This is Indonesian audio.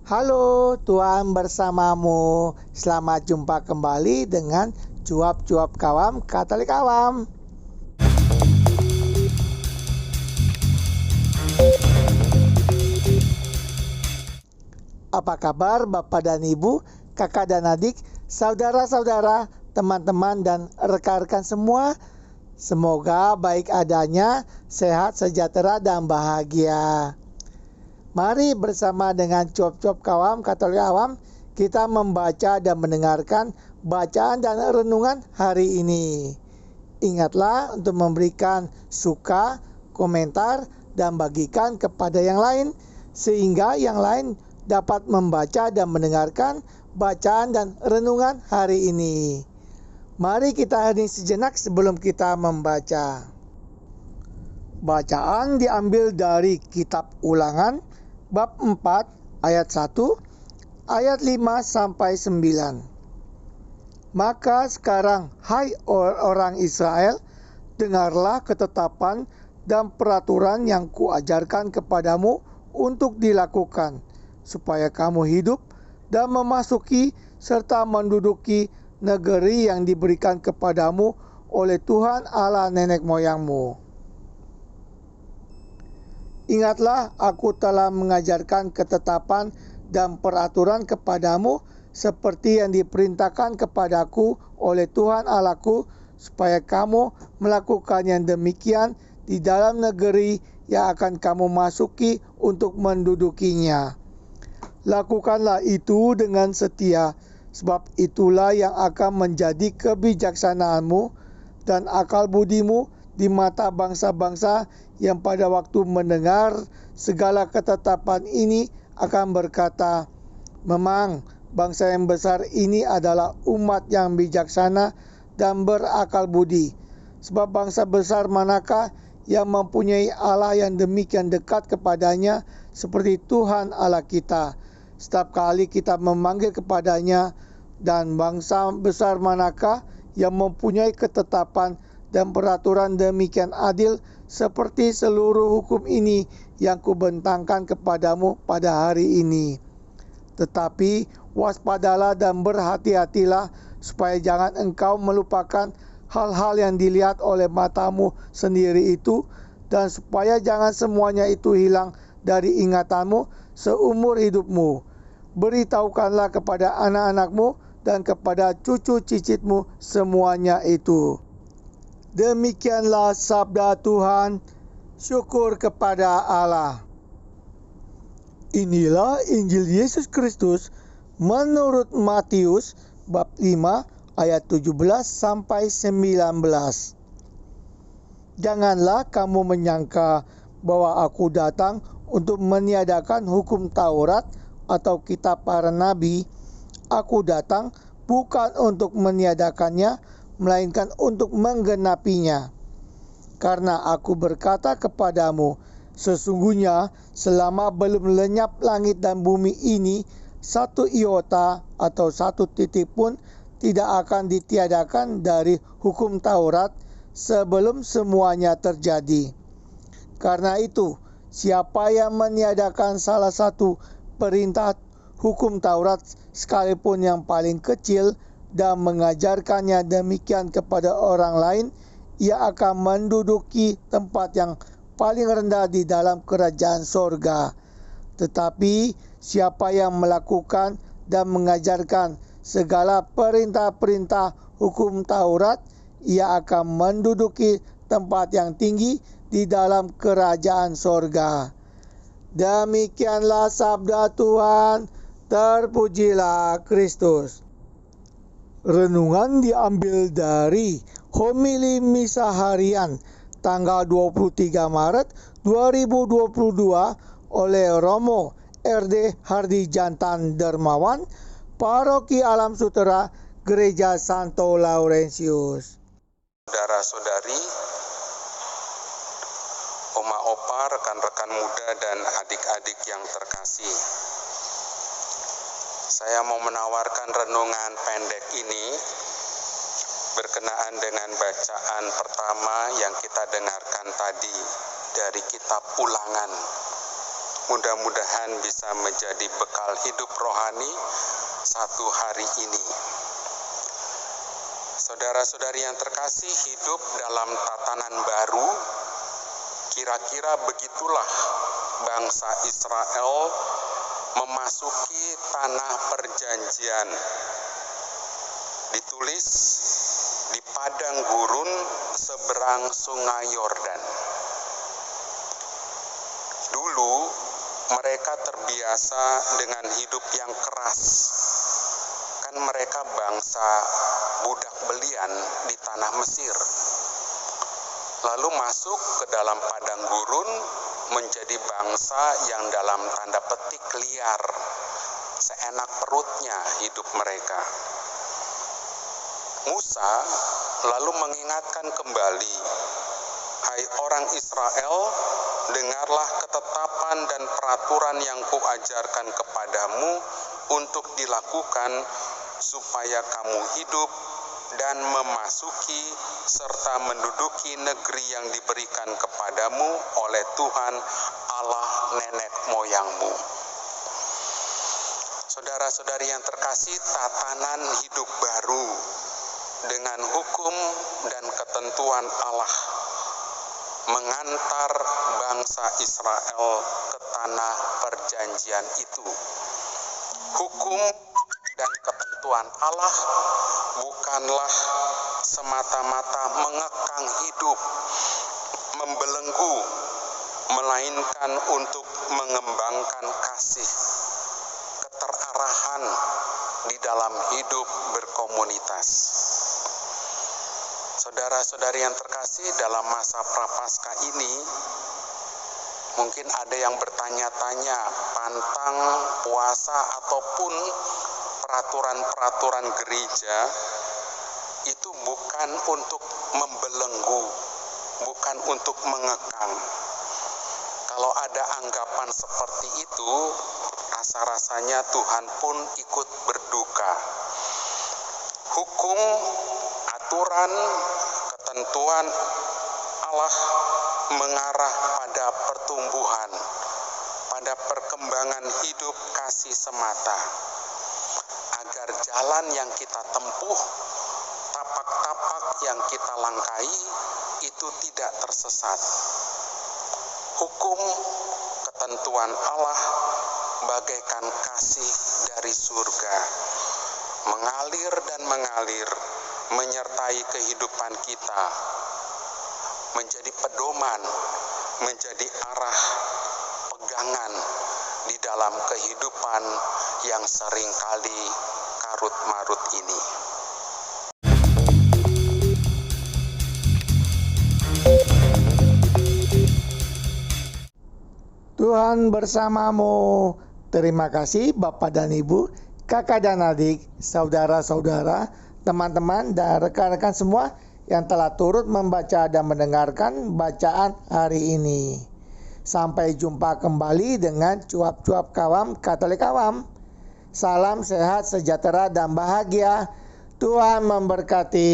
Halo, Tuhan bersamamu. Selamat jumpa kembali dengan Cuap-Cuap Kawam Katolik Awam. Apa kabar Bapak dan Ibu, kakak dan adik, saudara-saudara, teman-teman dan rekan-rekan semua? Semoga baik adanya, sehat, sejahtera, dan bahagia. Mari bersama dengan Cuap-Cuap Kawam Katolik Awam kita membaca dan mendengarkan bacaan dan renungan hari ini. Ingatlah untuk memberikan suka, komentar, dan bagikan kepada yang lain sehingga yang lain dapat membaca dan mendengarkan bacaan dan renungan hari ini. Mari kita hening sejenak sebelum kita membaca. Bacaan diambil dari kitab Ulangan bab 4 ayat 1 ayat 5 sampai 9. Maka sekarang hai orang Israel, dengarlah ketetapan dan peraturan yang kuajarkan kepadamu untuk dilakukan, supaya kamu hidup dan memasuki serta menduduki negeri yang diberikan kepadamu oleh Tuhan Allah nenek moyangmu. Ingatlah, aku telah mengajarkan ketetapan dan peraturan kepadamu seperti yang diperintahkan kepadaku oleh Tuhan Allahku, supaya kamu melakukan yang demikian di dalam negeri yang akan kamu masuki untuk mendudukinya. Lakukanlah itu dengan setia, sebab itulah yang akan menjadi kebijaksanaanmu dan akal budimu di mata bangsa-bangsa yang pada waktu mendengar segala ketetapan ini akan berkata, memang bangsa yang besar ini adalah umat yang bijaksana dan berakal budi. Sebab bangsa besar manakah yang mempunyai Allah yang demikian dekat kepadanya seperti Tuhan Allah kita. Setiap kali kita memanggil kepadanya, dan bangsa besar manakah yang mempunyai ketetapan dan peraturan demikian adil seperti seluruh hukum ini yang kubentangkan kepadamu pada hari ini. Tetapi waspadalah dan berhati-hatilah supaya jangan engkau melupakan hal-hal yang dilihat oleh matamu sendiri itu, dan supaya jangan semuanya itu hilang dari ingatanmu seumur hidupmu. Beritahukanlah kepada anak-anakmu dan kepada cucu cicitmu semuanya itu. Demikianlah sabda Tuhan. Syukur kepada Allah. Inilah Injil Yesus Kristus menurut Matius bab 5 ayat 17 sampai 19. Janganlah kamu menyangka bahwa aku datang untuk meniadakan hukum Taurat atau kitab para nabi. Aku datang bukan untuk meniadakannya, melainkan untuk menggenapinya. Karena aku berkata kepadamu, sesungguhnya selama belum lenyap langit dan bumi ini, satu iota atau satu titik pun tidak akan ditiadakan dari hukum Taurat sebelum semuanya terjadi. Karena itu, siapa yang meniadakan salah satu perintah hukum Taurat sekalipun yang paling kecil dan mengajarkannya demikian kepada orang lain, ia akan menduduki tempat yang paling rendah di dalam kerajaan sorga. Tetapi siapa yang melakukan dan mengajarkan segala perintah-perintah hukum Taurat, ia akan menduduki tempat yang tinggi di dalam kerajaan sorga. Demikianlah sabda Tuhan. Terpujilah Kristus. Renungan diambil dari homili misa harian tanggal 23 Maret 2022 oleh Romo RD Hardi Jantan Dermawan, Paroki Alam Sutera, Gereja Santo Laurentius. Saudara-saudari, oma opa, rekan-rekan muda dan adik-adik yang terkasih, saya mau menawarkan renungan pendek ini berkenaan dengan bacaan pertama yang kita dengarkan tadi dari kitab Ulangan mudah-mudahan bisa menjadi bekal hidup rohani satu hari ini. Saudara-saudari yang terkasih, hidup dalam tatanan baru, kira-kira begitulah bangsa Israel memasuki tanah perjanjian. Ditulis di padang gurun seberang sungai Yordan. Dulu mereka terbiasa dengan hidup yang keras. Kan mereka bangsa budak belian di tanah Mesir. Lalu masuk ke dalam padang gurun menjadi bangsa yang dalam tanda petik liar, seenak perutnya hidup mereka. Musa lalu mengingatkan kembali, "Hai orang Israel, dengarlah ketetapan dan peraturan yang kuajarkan kepadamu untuk dilakukan supaya kamu hidup dan memasuki serta menduduki negeri yang diberikan kepadamu oleh Tuhan Allah nenek moyangmu." Saudara-saudari yang terkasih, tatanan hidup baru dengan hukum dan ketentuan Allah mengantar bangsa Israel ke tanah perjanjian itu. Hukum dan ketentuan Allah bukanlah semata-mata mengekang hidup, membelenggu, melainkan untuk mengembangkan kasih, keterarahan di dalam hidup berkomunitas. Saudara-saudari yang terkasih, dalam masa prapaskah ini mungkin ada yang bertanya-tanya, pantang puasa ataupun peraturan-peraturan gereja itu bukan untuk membelenggu, bukan untuk mengekang. Kalau ada anggapan seperti itu, rasa-rasanya Tuhan pun ikut berduka. Hukum, aturan, ketentuan Allah mengarah pada pertumbuhan, pada perkembangan hidup kasih semata, agar jalan yang kita tempuh, tapak-tapak yang kita langkahi itu tidak tersesat. Hukum, ketentuan Allah bagaikan kasih dari surga, mengalir dan mengalir, menyertai kehidupan kita, menjadi pedoman, menjadi arah pegangan di dalam kehidupan yang seringkali karut-marut ini. Tuhan bersamamu. Terima kasih Bapak dan Ibu, kakak dan adik, saudara-saudara, teman-teman dan rekan-rekan semua yang telah turut membaca dan mendengarkan bacaan hari ini. Sampai jumpa kembali dengan cuap-cuap kawam Katolik Awam. Salam sehat, sejahtera dan bahagia. Tuhan memberkati.